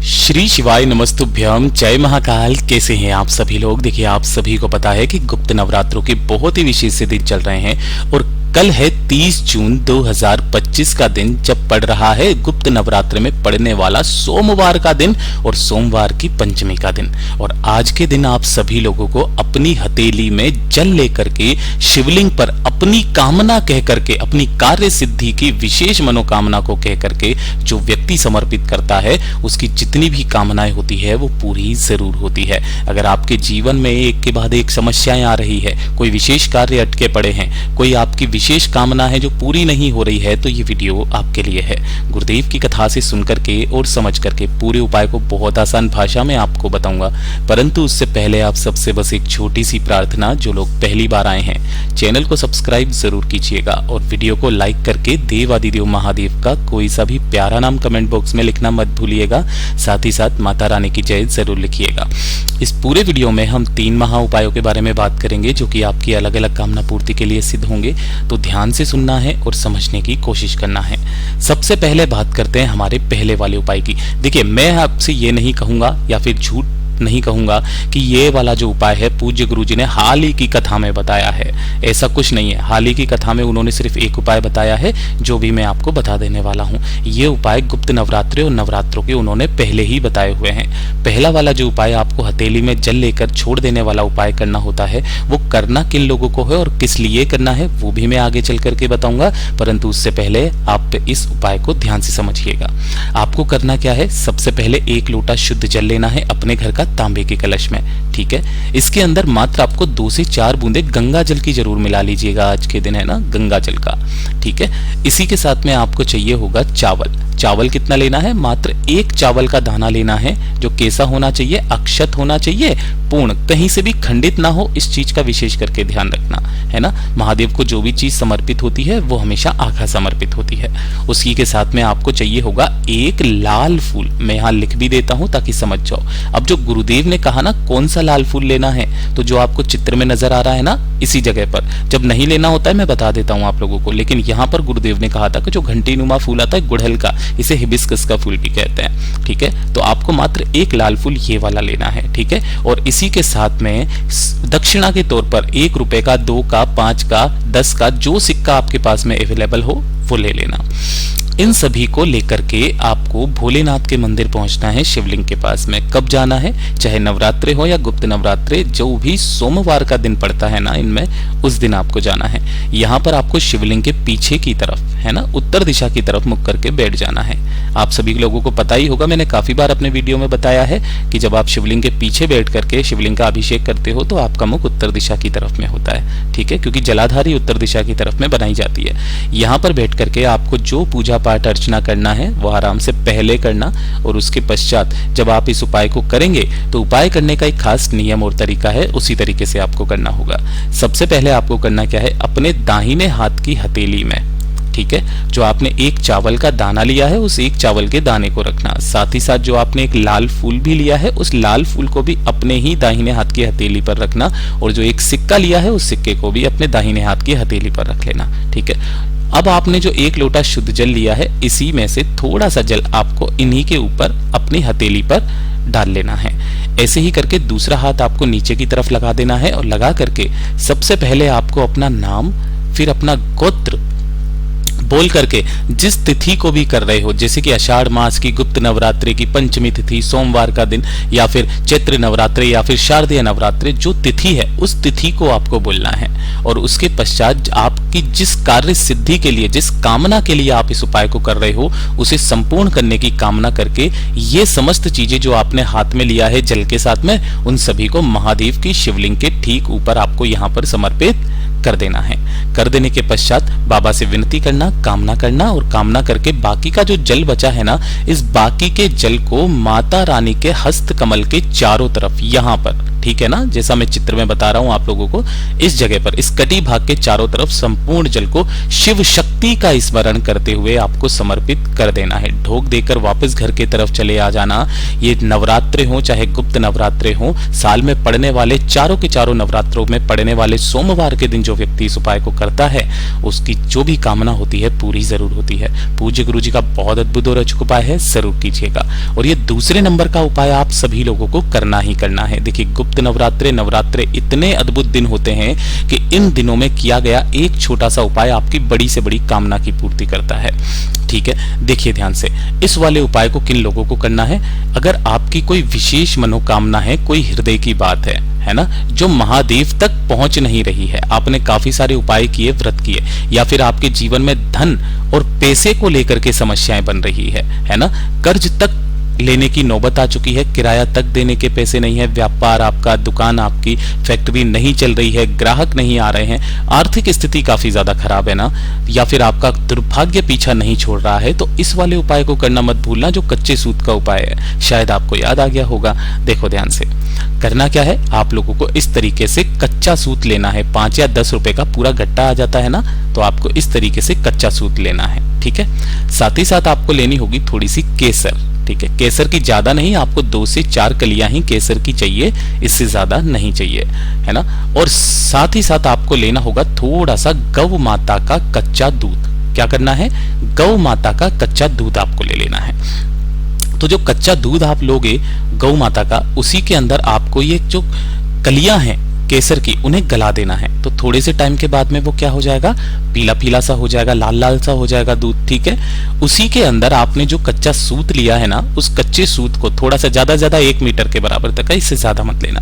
श्री शिवाय नमस्तुभ्यम, जय महाकाल। कैसे हैं आप सभी लोग। देखिए, आप सभी को पता है कि गुप्त नवरात्रों के बहुत ही विशेष दिन चल रहे हैं और कल है 30 जून 2025 का दिन, जब पड़ रहा है गुप्त नवरात्र में पड़ने वाला सोमवार का दिन और सोमवार की पंचमी का दिन। और आज के दिन आप सभी लोगों को अपनी हथेली में जल लेकर के शिवलिंग पर अपनी कामना कह करके, अपनी कार्य सिद्धि की विशेष मनोकामना को कह करके जो व्यक्ति समर्पित करता है उसकी जितनी भी कामनाएं होती है वो पूरी जरूर होती है। अगर आपके जीवन में एक के बाद एक समस्याएं आ रही है, कोई विशेष कार्य अटके पड़े हैं, कोई आपकी विशेष कामना है जो पूरी नहीं हो रही है, तो ये वीडियो आपके लिए है। गुरुदेव की कथा से सुन करके और समझ करके पूरे उपाय को बहुत आसान भाषा में आपको बताऊंगा, परंतु उससे पहले आप सबसे बस एक छोटी सी प्रार्थना। जो लोग पहली बार आए हैं, चैनल को सब्सक्राइब जरूर कीजिएगा और वीडियो को लाइक करके देवादिदेव महादेव का कोई सा भी प्यारा नाम कमेंट बॉक्स में लिखना मत भूलिएगा। साथ ही साथ माता रानी की जय जरूर लिखिएगा। इस पूरे वीडियो में हम 3 महा उपायों के बारे में बात करेंगे जो कि आपकी अलग अलग कामना पूर्ति के लिए सिद्ध होंगे, तो ध्यान से सुनना है और समझने की कोशिश करना है। सबसे पहले बात करते हैं हमारे पहले वाले उपाय की। देखिए, मैं आपसे ये नहीं कहूंगा या फिर झूठ नहीं कहूंगा कि ये वाला जो उपाय है पूज्य गुरुजी ने हाल ही की कथा में बताया है। ऐसा कुछ नहीं है। हाल ही की कथा में उन्होंने सिर्फ एक उपाय बताया है जो भी मैं आपको बता देने वाला हूँ। ये उपाय गुप्त नवरात्रि और नवरात्रों के उन्होंने पहले ही बताए हुए हैं। पहला वाला जो उपाय आपको हथेली में जल लेकर छोड़ देने वाला उपाय करना होता है, वो करना किन लोगों को है और किस लिए करना है वो भी मैं आगे चल करके बताऊंगा, परंतु उससे पहले आप इस उपाय को ध्यान से समझिएगा। आपको करना क्या है, सबसे पहले 1 लोटा शुद्ध जल लेना है अपने घर का तांबे के कलश में। ठीक है, इसके अंदर मात्र आपको 2 से 4 बूंदे गंगा जल की जरूर मिला लीजिएगा। आज के दिन है ना, गंगा जल का। ठीक है, इसी के साथ में आपको चाहिए होगा चावल। चावल कितना लेना है, मात्र 1 चावल का दाना लेना है, जो कैसा होना चाहिए, अक्षत होना चाहिए, पूर्ण, कहीं से भी खंडित ना हो। इस चीज का विशेष करके ध्यान रखना है ना। महादेव को जो भी चीज समर्पित होती है वो हमेशा आखा समर्पित होती है। उसी के साथ में आपको चाहिए होगा 1 लाल फूल। मैं यहाँ लिख भी देता हूं ताकि समझ जाओ। अब जो गुरुदेव ने कहा ना कौन सा लाल फूल लेना है, तो जो आपको चित्र में नजर आ रहा है ना, इसी जगह पर। जब नहीं लेना होता है मैं बता देता हूं आप लोगों को, लेकिन यहाँ पर गुरुदेव ने कहा था कि जो घंटी नुमा फूल आता है गुड़हल का, इसे हिबिस्कस का फूल भी कहते हैं। ठीक है, तो आपको मात्र 1 लाल फूल ये वाला लेना है। ठीक है, और इसी के साथ में दक्षिणा के तौर पर 1 रुपए का, 2 का, 5 का, 10 का, जो सिक्का आपके पास में अवेलेबल हो वो ले लेना। इन सभी को लेकर के आपको भोलेनाथ के मंदिर पहुंचना है, शिवलिंग के पास में। कब जाना है, चाहे नवरात्रे हो या गुप्त नवरात्रे, जो भी सोमवार का दिन पड़ता है ना इनमें, उस दिन आपको जाना है। यहाँ पर आपको शिवलिंग के पीछे की तरफ है ना, उत्तर दिशा की तरफ मुख करके बैठ जाना है। आप सभी लोगों को पता ही होगा, मैंने काफी बार अपने वीडियो में बताया है कि जब आप शिवलिंग के पीछे बैठ करके शिवलिंग का अभिषेक करते हो तो आपका मुख उत्तर दिशा की तरफ में होता है। ठीक है, क्योंकि जलाधारी उत्तर दिशा की तरफ में बनाई जाती है। यहाँ पर बैठ करके आपको जो पूजा पाठ अर्चना करना है वो आराम से पहले करना, और उसके पश्चात जब आप इस उपाय को करेंगे तो उपाय करने का एक खास नियम और तरीका है, उसी तरीके से आपको करना होगा। सबसे पहले आपको करना क्या है, अपने दाहिने हाथ की हथेली में, ठीक है, जो आपने 1 चावल का दाना लिया है उस 1 चावल के दाने को रखना। साथ ही साथ जो आपने 1 लाल फूल भी लिया है उस लाल फूल को भी अपने ही दाहिने हाथ की हथेली पर रखना, और जो 1 सिक्का लिया है उस सिक्के को भी अपने दाहिने हाथ की हथेली पर रख लेना। ठीक है, अब आपने जो 1 लोटा शुद्ध जल लिया है, इसी में से थोड़ा सा जल आपको इन्हीं के ऊपर अपनी हथेली पर डाल लेना है। ऐसे ही करके दूसरा हाथ आपको नीचे की तरफ लगा देना है, और लगा करके सबसे पहले आपको अपना नाम, फिर अपना गोत्र बोल करके जिस तिथि को भी कर रहे हो, जैसे कि आषाढ़ मास की गुप्त नवरात्रि की पंचमी तिथि, सोमवार का दिन, या फिर चैत्र नवरात्रि, या फिर शारदीय नवरात्रि, जो तिथि है उस तिथि को आपको बोलना है। और उसके पश्चात आपकी जिस कार्य सिद्धि के लिए, जिस कामना के लिए आप इस उपाय को कर रहे हो, उसे संपूर्ण करने की कामना करके ये समस्त चीजें जो आपने हाथ में लिया है जल के साथ में, उन सभी को महादेव की शिवलिंग के ठीक ऊपर आपको यहाँ पर समर्पित कर देना है। कर देने के पश्चात बाबा से विनती करना, कामना करना, और कामना करके बाकी का जो जल बचा है ना, इस बाकी के जल को माता रानी के हस्त कमल के चारों तरफ यहाँ पर ठीक है ना, जैसा मैं चित्र में बता रहा हूं आप लोगों को। इस जगह पर इस कटी भाग के चारों तरफ संपूर्ण जल को शिव शक्ति का स्मरण करते हुए आपको समर्पित कर देना है। ढोक देकर वापस घर की तरफ चले आ जाना। ये नवरात्रे हो चाहे गुप्त नवरात्रे हो, साल में पड़ने वाले चारों के चारों नवरात्रों में पड़ने वाले सोमवार के दिन जो व्यक्ति इस उपाय को करता है, उसकी जो भी कामना होती है पूरी जरूर होती है। पूज्य गुरु जी का बहुत अद्भुत और अचूक उपाय है, जरूर कीजिएगा। और ये दूसरे नंबर का उपाय आप सभी लोगों को करना ही करना है। देखिए, गुप्त नवरात्रे इतने अद्भुत दिन होते हैं कि इन दिनों में किया गया एक छोटा सा उपाय आपकी बड़ी से बड़ी कामना की पूर्ति करता है। ठीक है, देखिए ध्यान से, इस वाले उपाय को किन लोगों को करना है? अगर आपकी कोई विशेष मनोकामना है, कोई हृदय की बात है ना, जो महादेव तक पहुंच नहीं रही है, आपने काफी सारे उपाय किए, व्रत किए, या फिर आपके जीवन में धन और पैसे को लेकर के समस्याएं बन रही है ना, कर्ज तक लेने की नौबत आ चुकी है, किराया तक देने के पैसे नहीं है, व्यापार आपका, दुकान आपकी, फैक्ट्री नहीं चल रही है, ग्राहक नहीं आ रहे हैं, आर्थिक स्थिति काफी ज्यादा खराब है ना, या फिर आपका दुर्भाग्य पीछा नहीं छोड़ रहा है, तो इस वाले उपाय को करना मत भूलना, जो कच्चे सूत का उपाय है। शायद आपको याद आ गया होगा। देखो ध्यान से, करना क्या है, आप लोगों को इस तरीके से कच्चा सूत लेना है। 5 या 10 रुपए का पूरा गट्टा आ जाता है ना, तो आपको इस तरीके से कच्चा सूत लेना है। ठीक है, साथ ही साथ आपको लेनी होगी थोड़ी सी केसर। ठीक है, केसर की ज्यादा नहीं, आपको 2 से 4 कलियां ही केसर की चाहिए, इससे ज्यादा नहीं चाहिए, है ना। और साथ ही साथ आपको लेना होगा थोड़ा सा गौ माता का कच्चा दूध। क्या करना है? गौ माता का कच्चा दूध आपको ले लेना है। तो जो कच्चा दूध आप लोगे गौ माता का, उसी के अंदर आपको ये जो कलियां हैं केसर की, उन्हें गला देना है। तो थोड़े से टाइम के बाद में वो क्या हो जाएगा, पीला पीला सा हो जाएगा, लाल लाल सा हो जाएगा दूध। ठीक है, उसी के अंदर आपने जो कच्चा सूत लिया है ना, उस कच्चे सूत को थोड़ा सा ज्यादा 1 मीटर के बराबर तक है, इससे ज्यादा मत लेना,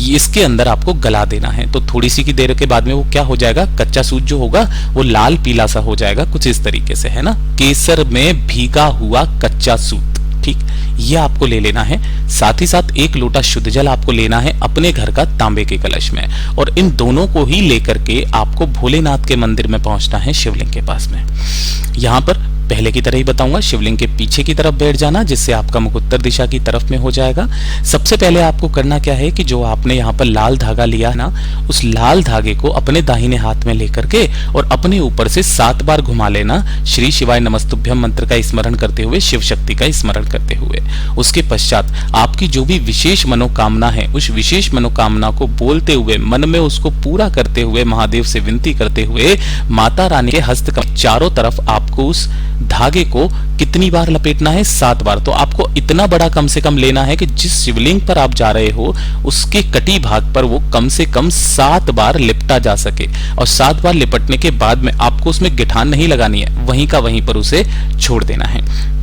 इसके अंदर आपको गला देना है। तो थोड़ी सी की देर के बाद में वो क्या हो जाएगा, कच्चा सूत जो होगा वो लाल पीला सा हो जाएगा, कुछ इस तरीके से, है ना। केसर में भीगा हुआ कच्चा सूत, ठीक, ये आपको ले लेना है। साथ ही साथ 1 लोटा शुद्ध जल आपको लेना है अपने घर का तांबे के कलश में, और इन दोनों को ही लेकर के आपको भोलेनाथ के मंदिर में पहुंचना है, शिवलिंग के पास में। यहां पर पहले की तरह ही बताऊंगा, शिवलिंग के पीछे की तरफ बैठ जाना, जिससे आपका मुख उत्तर दिशा की तरफ में हो जाएगा। सबसे पहले आपको करना क्या है कि जो आपने यहाँ पर लाल धागा लिया है ना, उस लाल धागे को अपने दाहिने हाथ में लेकर के और अपने ऊपर से 7 बार घुमा लेना, श्री शिवाय नमस्तुभ्यम मंत्र का स्मरण करते हुए, शिव शक्ति का स्मरण करते हुए। उसके पश्चात आपकी जो भी विशेष मनोकामना है, उस विशेष मनोकामना को बोलते हुए, मन में उसको पूरा करते हुए, महादेव से विनती करते हुए, माता रानी के हस्त के चारों तरफ आपको उस धागे को कितनी बार लपेटना है? 7 बार। तो आपको इतना बड़ा कम से कम लेना है कि जिस शिवलिंग पर आप जा रहे हो उसके कटी भाग पर वो कम से कम 7 बार लिपटा जा सके। और 7 बार लिपटने के बाद में आपको उसमें गिठान नहीं लगानी है, वहीं का वहीं पर उसे छोड़ देना है।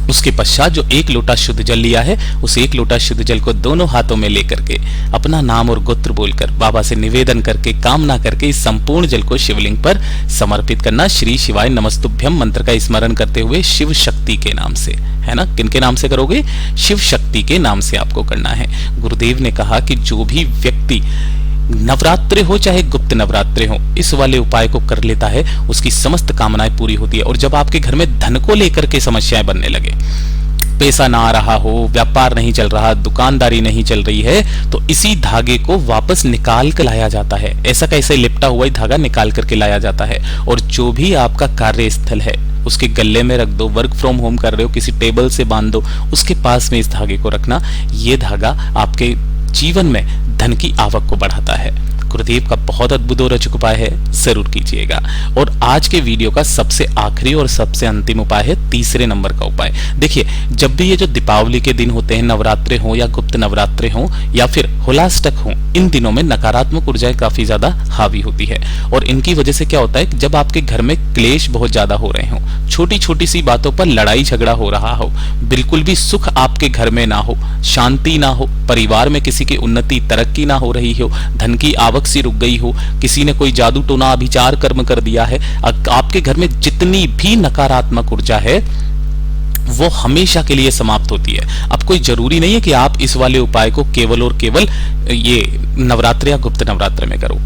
उसके पश्चात जो 1 लोटा शुद्ध जल लिया है, उस 1 लोटा शुद्ध जल को दोनों हाथों में लेकर के अपना नाम और गोत्र बोलकर बाबा से निवेदन करके, कामना करके इस संपूर्ण जल को शिवलिंग पर समर्पित करना, श्री शिवाय नमस्तुभ्यम मंत्र का स्मरण करते हुए, शिव शक्ति के नाम से, है ना। किनके नाम से करोगे? शिव शक्ति के नाम से आपको करना है। गुरुदेव ने कहा कि जो भी व्यक्ति नवरात्रे हो चाहे गुप्त नवरात्रे हो, इस वाले उपाय को कर लेता है, उसकी समस्त कामनाएं पूरी होती है। और जब आपके घर में धन को लेकर के समस्याएं बनने लगे, पैसा ना आ रहा हो, व्यापार नहीं चल रहा, दुकानदारी नहीं चल रही है, तो इसी धागे को वापस निकाल कर लाया जाता है। ऐसा कैसे लिपटा हुआ ही धागा निकाल करके लाया जाता है। और जो भी आपका कार्यस्थल है उसके गले में रख दो, वर्क फ्रॉम होम कर रहे हो किसी टेबल से बांध दो, उसके पास में इस धागे को रखना। ये धागा आपके जीवन में धन की आवक को बढ़ाता है। गुरुदेव का बहुत अद्भुत और अचूक उपाय है, जरूर कीजिएगा। और आज के वीडियो का सबसे आखिरी और सबसे अंतिम उपाय है 3रे नंबर का उपाय। देखिए, जब भी ये जो दीपावली के दिन होते हैं, नवरात्रे हो या गुप्त नवरात्रे हो या फिर होलाष्टक हो, इन दिनों में नकारात्मक ऊर्जाएं काफी ज्यादा हावी होती है। और इनकी वजह से क्या होता है कि जब आपके घर में क्लेश बहुत ज्यादा हो रहे हो, छोटी छोटी सी बातों पर लड़ाई झगड़ा हो रहा हो, बिल्कुल भी सुख आपके घर में ना हो, शांति ना हो, परिवार में किसी की उन्नति तरक्की ना हो रही हो, धन की आवक सी रुक गई हो, किसी ने कोई जादू टोना अभिचार कर्म कर दिया है, आपके घर में जितनी भी नकारात्मक ऊर्जा है वो हमेशा के लिए समाप्त होती है। अब कोई जरूरी नहीं है कि आप इस वाले उपाय को केवल और केवल ये नवरात्र या गुप्त नवरात्र में करो।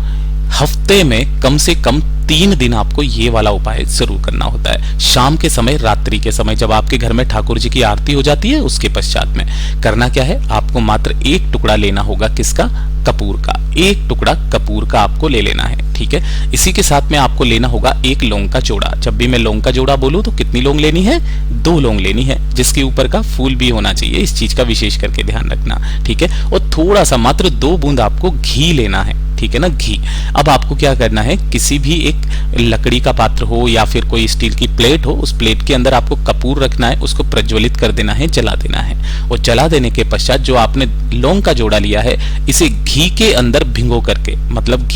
हफ्ते में कम से कम 3 दिन आपको ये वाला उपाय जरूर करना होता है। शाम के समय, रात्रि के समय, जब आपके घर में ठाकुर जी की आरती हो जाती है उसके पश्चात में करना क्या है, आपको मात्र 1 टुकड़ा लेना होगा। किसका? कपूर का। 1 टुकड़ा कपूर का आपको ले लेना है, ठीक है। इसी के साथ में आपको लेना होगा 1 लौंग का जोड़ा। जब भी मैं लौंग का जोड़ा बोलूं तो कितनी लौंग लेनी है? 2 लौंग लेनी है, जिसके ऊपर का फूल भी होना चाहिए। इस चीज का विशेष करके ध्यान रखना, ठीक है। और थोड़ा सा, मात्र 2 बूंद आपको घी लेना है, ठीक है ना, घी। अब आपको क्या करना है, किसी भी एक लकड़ी का पात्र हो या फिर कोई स्टील की प्लेट हो, उस प्लेट के अंदर आपको कपूर रखना है, उसको प्रज्वलित कर देना है, जला देना है। और जला देने के पश्चात जो आपने लौंग का जोड़ा लिया है, इसे घी के अंदर भिगो करके, मतलब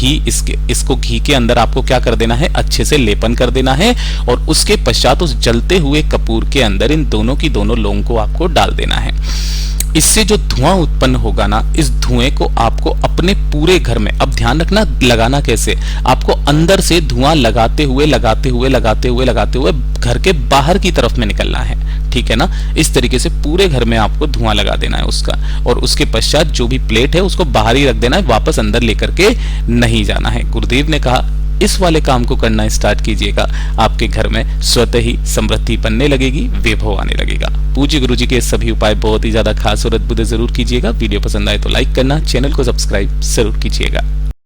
इसको घी के अंदर आपको क्या कर देना है, अच्छे से लेपन कर देना है। और उसके पश्चात उस जलते हुए कपूर के अंदर इन दोनों की दोनों लौंग को आपको डाल देना है। इससे जो धुआं उत्पन्न होगा ना, इस धुएं को आपको अपने पूरे घर में, अब ध्यान रखना लगाना कैसे, आपको अंदर से धुआं लगाते हुए घर के बाहर की तरफ में निकलना है, ठीक है ना। इस तरीके से पूरे घर में आपको धुआं लगा देना है उसका। और उसके पश्चात जो भी प्लेट है उसको बाहर ही रख देना है, वापस अंदर लेकर के नहीं जाना है। गुरुदेव ने कहा इस वाले काम को करना स्टार्ट कीजिएगा, आपके घर में स्वतः ही समृद्धि बनने लगेगी, वैभव आने लगेगा। पूज्य गुरु जी के सभी उपाय बहुत ही ज्यादा खास और अद्भुत जरूर कीजिएगा। वीडियो पसंद आए तो लाइक करना, चैनल को सब्सक्राइब जरूर कीजिएगा।